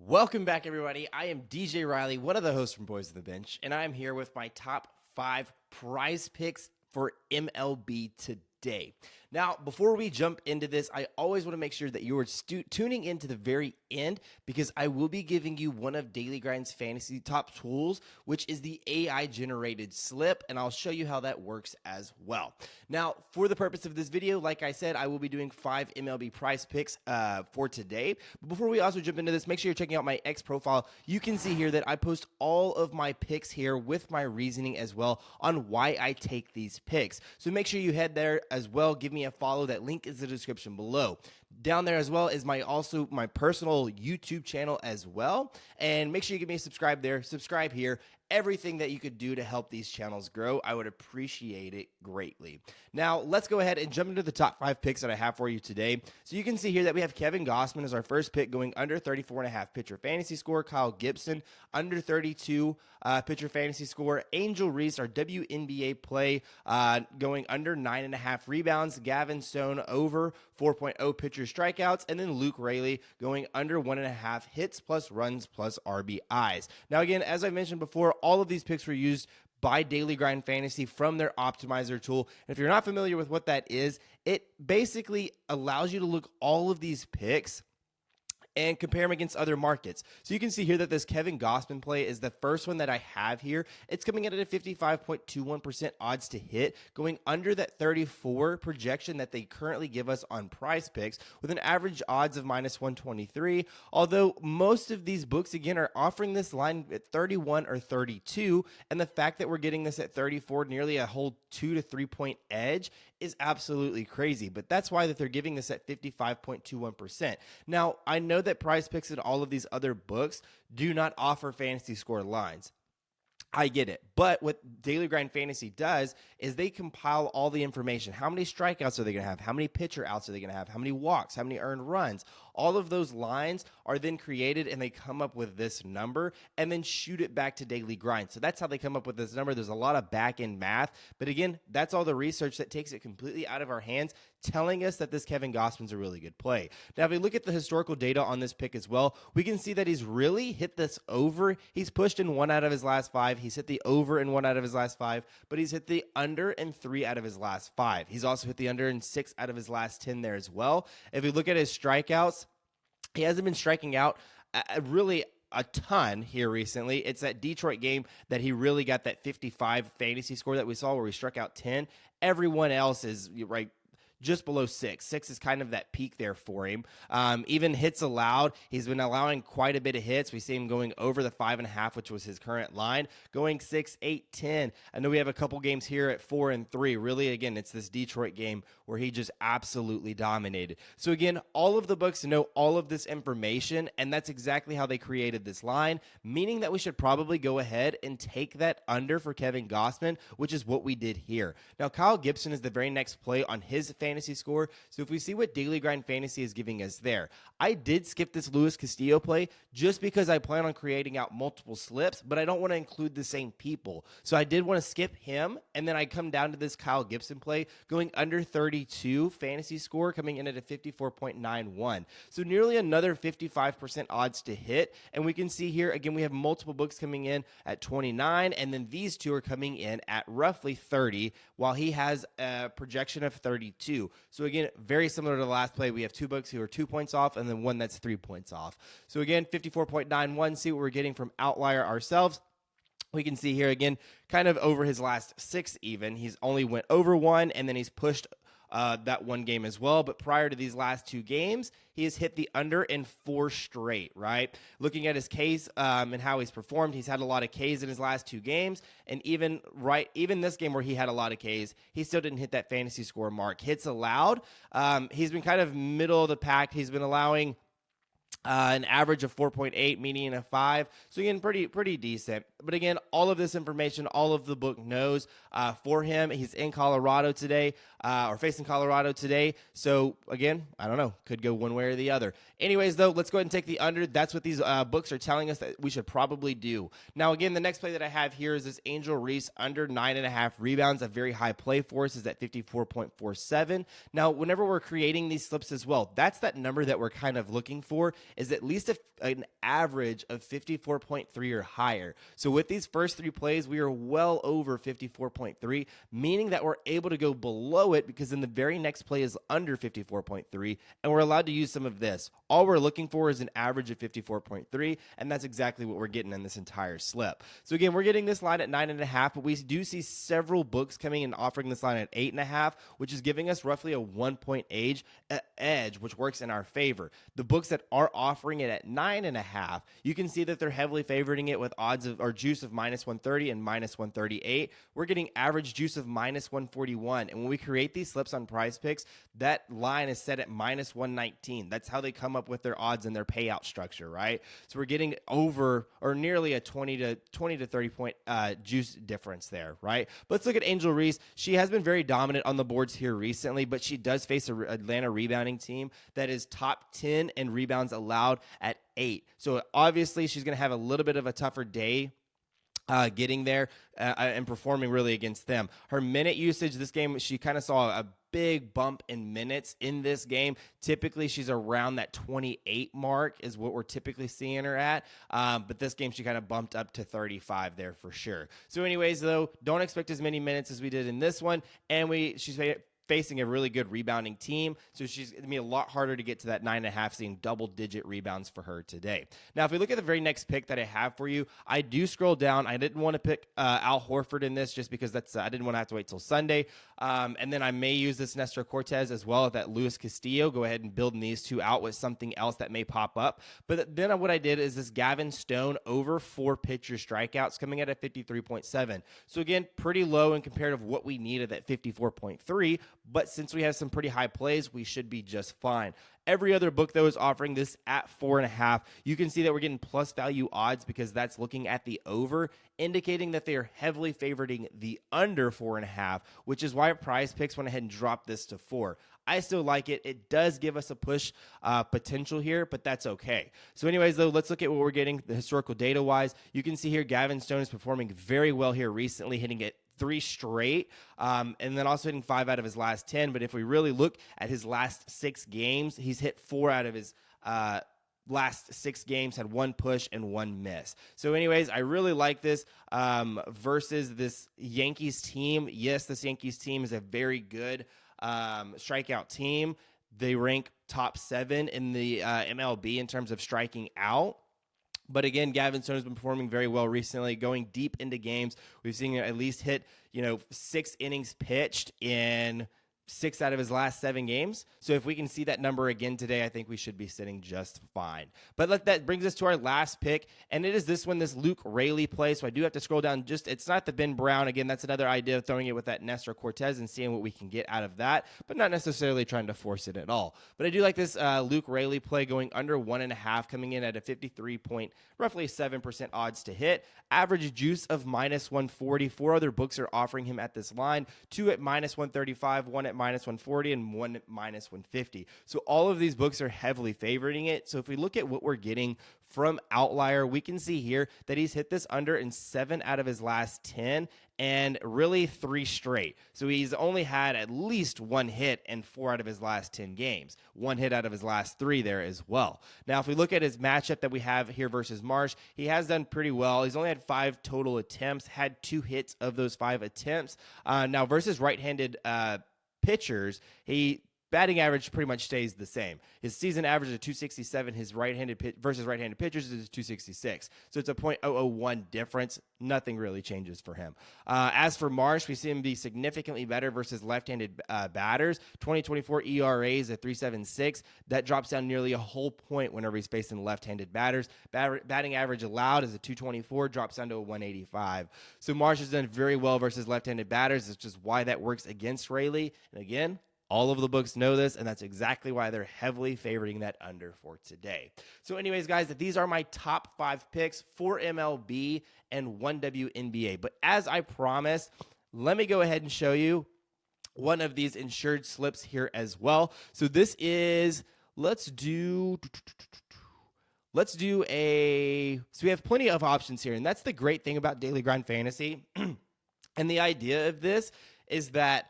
Welcome back, everybody. I am DJ Riley, one of the hosts from Boys on the Bench, and I'm here with my top 5 prize picks for MLB today. Now, before we jump into this, I always want to make sure that you are tuning in to the very end because I will be giving you one of Daily Grind's fantasy top tools, which is the AI-generated slip, and I'll show you how that works as well. Now, for the purpose of this video, like I said, I will be doing 5 MLB prize picks for today. But before we also jump into this, make sure you're checking out my X profile. You can see here that I post all of my picks here with my reasoning as well on why I take these picks. So make sure you head there as well. Give me a follow. That link is in the description below. Down there as well is my personal YouTube channel as well. And make sure you give me a subscribe there. Subscribe here. Everything that you could do to help these channels grow, I would appreciate it greatly. Now, let's go ahead and jump into the top 5 picks that I have for you today. So you can see here that we have Kevin Gausman as our first pick going under 34.5 pitcher fantasy score. Kyle Gibson under 32 pitcher fantasy score. Angel Reese, our WNBA play, going under 9.5 rebounds. Gavin Stone over 4.0 pitcher strikeouts. And then Luke Raley going under 1.5 hits plus runs plus RBIs. Now, again, as I mentioned before, all of these picks were used by Daily Grind Fantasy from their optimizer tool. And if you're not familiar with what that is, it basically allows you to look all of these picks and compare them against other markets. So you can see here that this Kevin Gausman play is the first one that I have here. It's coming in at a 55.21% odds to hit, going under that 34 projection that they currently give us on PrizePicks with an average odds of minus 123. Although most of these books, again, are offering this line at 31 or 32. And the fact that we're getting this at 34, nearly a whole 2 to 3 point edge, is absolutely crazy. But that's why that they're giving this at 55.21%. Now, I know that PrizePicks and all of these other books do not offer fantasy score lines. I get it. But what Daily Grind Fantasy does is they compile all the information. How many strikeouts are they going to have? How many pitcher outs are they going to have? How many walks? How many earned runs? All of those lines are then created and they come up with this number and then shoot it back to Daily Grind. So that's how they come up with this number. There's a lot of back-end math. But again, that's all the research that takes it completely out of our hands, telling us that this Kevin Gausman's a really good play. Now, if we look at the historical data on this pick as well, we can see that he's really hit this over. He's pushed in 1 out of his last 5. He's hit the over in 1 out of his last 5, but he's hit the under in 3 out of his last 5. He's also hit the under in 6 out of his last 10 there as well. If we look at his strikeouts, he hasn't been striking out really a ton here recently. It's that Detroit game that he really got that 55 fantasy score that we saw where he struck out 10. Everyone else is right just below 6. 6 is kind of that peak there for him. Even hits allowed, he's been allowing quite a bit of hits. We see him going over the 5.5, which was his current line, going 6, 8, 10. I know we have a couple games here at 4 and 3. Really, again, it's this Detroit game where he just absolutely dominated. So again, all of the books know all of this information, and that's exactly how they created this line, meaning that we should probably go ahead and take that under for Kevin Gausman, which is what we did here. Now, Kyle Gibson is the very next play on his fantasy score. So if we see what Daily Grind Fantasy is giving us there, I did skip this Luis Castillo play just because I plan on creating out multiple slips, but I don't want to include the same people. So I did want to skip him, and then I come down to this Kyle Gibson play going under 32 fantasy score, coming in at a 54.91. So nearly another 55% odds to hit. And we can see here, again, we have multiple books coming in at 29, and then these two are coming in at roughly 30, while he has a projection of 32. So again, very similar to the last play, we have 2 books who are 2 points off and then one that's 3 points off. So again, 54.91, see what we're getting from Outlier ourselves. We can see here again, kind of over his last 6 even, he's only went over 1 and then he's pushed that 1 game as well. But prior to these last 2 games, he has hit the under in 4 straight, right? Looking at his Ks and how he's performed, he's had a lot of Ks in his last 2 games. And even this game where he had a lot of Ks, he still didn't hit that fantasy score mark. Hits allowed, he's been kind of middle of the pack. He's been allowing an average of 4.8, median of 5. So again, pretty decent. But again, all of this information, all of the book knows for him. He's in Colorado today, or facing Colorado today. So again, I don't know, could go one way or the other. Anyways, though, let's go ahead and take the under. That's what these books are telling us that we should probably do. Now, again, the next play that I have here is this Angel Reese under 9.5 rebounds. A very high play for us is at 54.47. Now, whenever we're creating these slips as well, that's that number that we're kind of looking for. is at least an average of 54.3 or higher. So with these first 3 plays, we are well over 54.3, meaning that we're able to go below it because then the very next play is under 54.3, and we're allowed to use some of this. All we're looking for is an average of 54.3, and that's exactly what we're getting in this entire slip. So again, we're getting this line at 9.5, but we do see several books coming and offering this line at 8.5, which is giving us roughly a 1-point edge, which works in our favor. The books that are offering it at 9.5, you can see that they're heavily favoriting it with odds of, or juice of -130 and -138. We're getting average juice of -141, and when we create these slips on PrizePicks, that line is set at -119. That's how they come up with their odds and their payout structure, right? So we're getting over or nearly a 20 to 30 point juice difference there, right? But let's look at Angel Reese. She has been very dominant on the boards here recently, but she does face an Atlanta rebounding team that is top 10 in rebounds allowed at 8. So obviously she's going to have a little bit of a tougher day getting there and performing really against them. Her minute usage this game, she kind of saw a big bump in minutes in this game. Typically, she's around that 28 mark is what we're typically seeing her at. But this game, she kind of bumped up to 35 there for sure. So anyways, though, don't expect as many minutes as we did in this one. And she's facing a really good rebounding team, so she's going to be a lot harder to get to that 9.5, seeing double-digit rebounds for her today. Now, if we look at the very next pick that I have for you, I do scroll down. I didn't want to pick Al Horford in this just because I didn't want to have to wait till Sunday. And then I may use this Nestor Cortez as well as that Luis Castillo. Go ahead and build these two out with something else that may pop up. But then what I did is this Gavin Stone over 4 pitcher strikeouts coming at a 53.7. So again, pretty low in compared to what we needed at 54.3. But since we have some pretty high plays, we should be just fine. Every other book, though, is offering this at 4.5. You can see that we're getting plus value odds because that's looking at the over, indicating that they are heavily favoriting the under 4.5, which is why PrizePicks went ahead and dropped this to 4. I still like it. It does give us a push potential here, but that's okay. So anyways, though, let's look at what we're getting the historical data-wise. You can see here Gavin Stone is performing very well here recently, hitting it 3 straight, and then also hitting 5 out of his last 10. But if we really look at his last 6 games, he's hit 4 out of his last 6 games, had 1 push and 1 miss. So anyways, I really like this versus this Yankees team. Yes, this Yankees team is a very good strikeout team. They rank top 7 in the MLB in terms of striking out. But again, Gavin Stone has been performing very well recently, going deep into games. We've seen him at least hit, 6 innings pitched in 6 out of his last 7 games. So if we can see that number again today, I think we should be sitting just fine. But that brings us to our last pick, and it is this one, this Luke Raley play. So I do have to scroll down. It's not the Ben Brown. Again, that's another idea of throwing it with that Nestor Cortez and seeing what we can get out of that, but not necessarily trying to force it at all. But I do like this Luke Raley play going under 1.5, coming in at a 53.7% odds to hit. Average juice of -140. 4 other books are offering him at this line. 2 at -135, 1 at -140, and 1 at -150. So all of these books are heavily favoring it. So if we look at what we're getting from Outlier, we can see here that he's hit this under in 7 out of his last 10 and really 3 straight. So he's only had at least 1 hit in 4 out of his last 10 games. 1 hit out of his last 3 there as well. Now, if we look at his matchup that we have here versus Marsh, he has done pretty well. He's only had 5 total attempts, had 2 hits of those 5 attempts. Now, versus right-handed pitchers, batting average pretty much stays the same. His season average is 267. His versus right-handed pitchers is 266. So it's a .001 difference. Nothing really changes for him. As for Marsh, we see him be significantly better versus left-handed batters. 2024 ERA is a 3.76. That drops down nearly a whole point whenever he's facing left-handed batters. Batting average allowed is a 224, drops down to a 185. So Marsh has done very well versus left-handed batters. It's just why that works against Raley. And again, all of the books know this, and that's exactly why they're heavily favoring that under for today. So anyways, guys, these are my top 5 picks for MLB and 1 WNBA. But as I promised, let me go ahead and show you one of these insured slips here as well. So this is, so we have plenty of options here, and that's the great thing about Daily Grind Fantasy. And the idea of this is that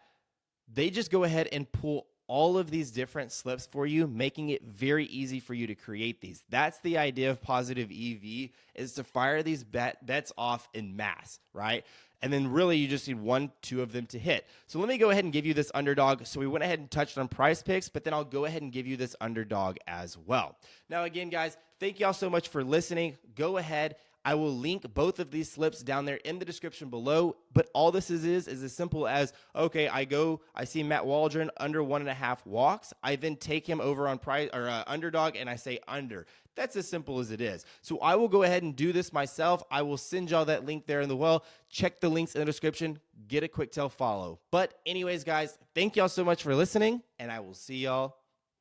they just go ahead and pull all of these different slips for you, making it very easy for you to create these. That's the idea of positive EV, is to fire these bets off in mass, right? And then really you just need 1, 2 of them to hit. So let me go ahead and give you this underdog. So we went ahead and touched on PrizePicks, but then I'll go ahead and give you this underdog as well. Now again, guys, thank y'all so much for listening. Go ahead. I will link both of these slips down there in the description below, but all this is as simple as, okay, I see Matt Waldron under 1.5 walks. I then take him over on Underdog and I say under. That's as simple as it is. So I will go ahead and do this myself. I will send y'all that link there in the well. Check the links in the description. Get a quick tail follow. But anyways, guys, thank y'all so much for listening, and I will see y'all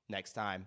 next time.